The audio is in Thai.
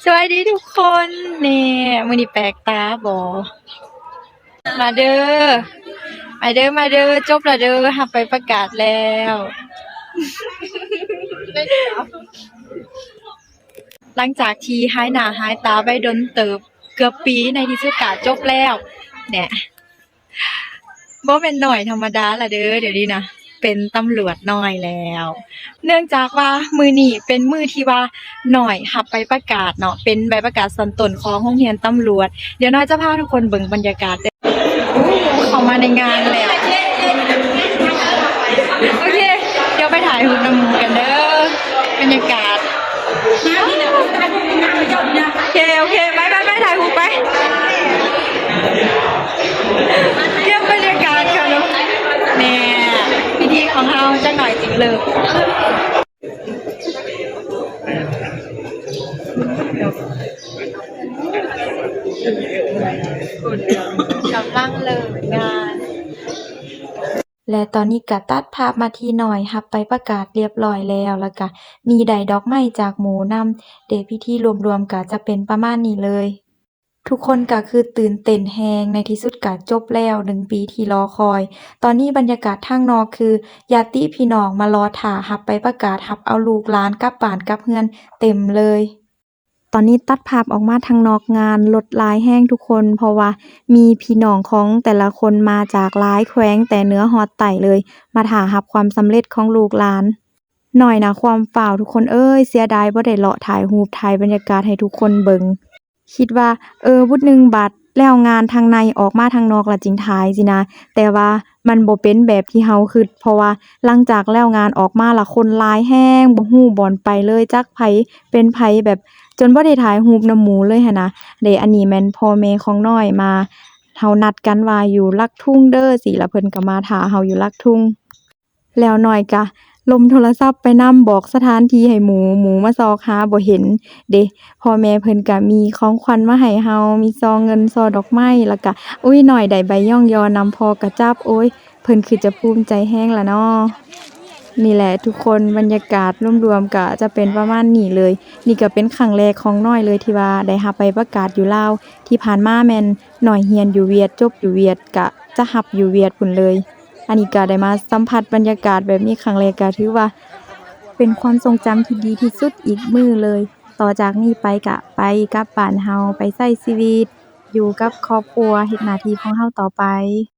สวัสดีทุกคนเนี่ยมื้อนี้แปลกตาบ่มาเด้อมาเด้อจบแล้วเด้อหับไปประกาศแล้วหลังจากที่หายหน้าหายตาไปดนเติบเกือบปีในที่สุดก็จบแล้วเนี่ยบ่แม่นน้อยธรรมดาล่ะเด้อเดี๋ยวนี้นะเป็นตำรวจน้อยแล้ว เนื่องจากว่ามื้อนี้เป็นมื้อที่ว่าน้อยหับไปประกาศเนาะเป็นใบประกาศชั้นต้นของโรงเรียนตำรวจเดี๋ยวน้อยจะพาทุกคนเบิ่งบรรยากาศเข้ามาในงานแล้วโอเคเดี๋ยวไปถ่ายรูปน้ำหมูกันเด้อบรรยากาศโอเคไปถ่ายรูปไปเยี่ยมบรรยากาศค่ะเนาะเนี่ยพิธีของเราจังหน่อยจริงเลยกำลังเลิกงานและตอนนี้ก็ตัดภาพมาที่หน่อยรับไปประกาศเรียบร้อยแล้วก็มีได้ดอกไม้จากหมู่นำเดะพิธีรวมๆก็จะเป็นประมาณนี้เลย ทุกคนก็คือตื่นเต้นแรงในที่สุดก็จบแล้ว1ปีที่รอคอย ตอนนี้บรรยากาศทางนอกคือญาติพี่น้องมารอท่ารับไปประกาศรับเอาลูกหลานกลับบ้านกลับเรือนเต็มเลย ตอนนี้ตัดภาพออกมาทางนอกงานรถหลายแรงทุกคนเพราะว่ามีพี่น้องของแต่ละคนมาจากหลายแขวงแต่เหนือฮอดใต้เลย มาท่ารับความสำเร็จของลูกหลาน น้อยนะความฟ้าวทุกคนเอ้ยเสียดายบ่ได้เลาะถ่ายรูปถ่ายบรรยากาศให้ทุกคนเบิ่งคิดว่าวุดหนึ่งบัดแล้วงานทางในออกมาทางนอกแล้วจึงถ่ายสินะแต่ว่ามันบ่เป็นแบบที่เราคิดเพราะว่าหลังจากแล้วงานออกมาแล้วคนหลายแรงบ่ฮู้บ่อนไปเลยจักไผเป็นไผแบบจนบ่ได้ถ่ายรูปนำหมู่เลยหั้นนะเดะอันนี้แม่นพ่อแม่ของน้อยมาเฮานัดกันว่าอยู่ลักทุ่งเด้อสิแล้วเพิ่นก็มาท่าเฮาอยู่ลักทุ่งแล้วน้อยก็ลมโทรศัพท์ไปนำบอกสถานที่ให้หมูมาซอกหาบ่เห็นเดะพ่อแม่เพิ่นก็มีของขวัญมาให้เฮามีซองเงินซอดอกไม้แล้วก็อุ๊ยน้อยได้ใบย่องยอนำพ่อก็จับโอ๊ยเพิ่นคือจะภูมิใจแรงล่ะน้อนี่แหละทุกคนบรรยากาศรวมๆก็จะเป็นประมาณนี้เลยนี่ก็เป็นครั้งแรกของน้อยเลยที่ว่าได้รับใบประกาศอยู่ลาวที่ผ่านมาแม่นน้อยเรียนอยู่เวียดจบอยู่เวียดก็จะรับอยู่เวียดพู้นเลยอันนี้ก็ได้มาสัมผัสบรรยากาศแบบนี้ครั้งแรกก็ถือว่าเป็นความทรงจำที่ดีที่สุดอีกมื้อเลยต่อจากนี้ไปก็ไปกลับบ้านเฮาไปใช้ชีวิตอยู่กับครอบครัวเฮ็ดหน้าที่ของเราต่อไป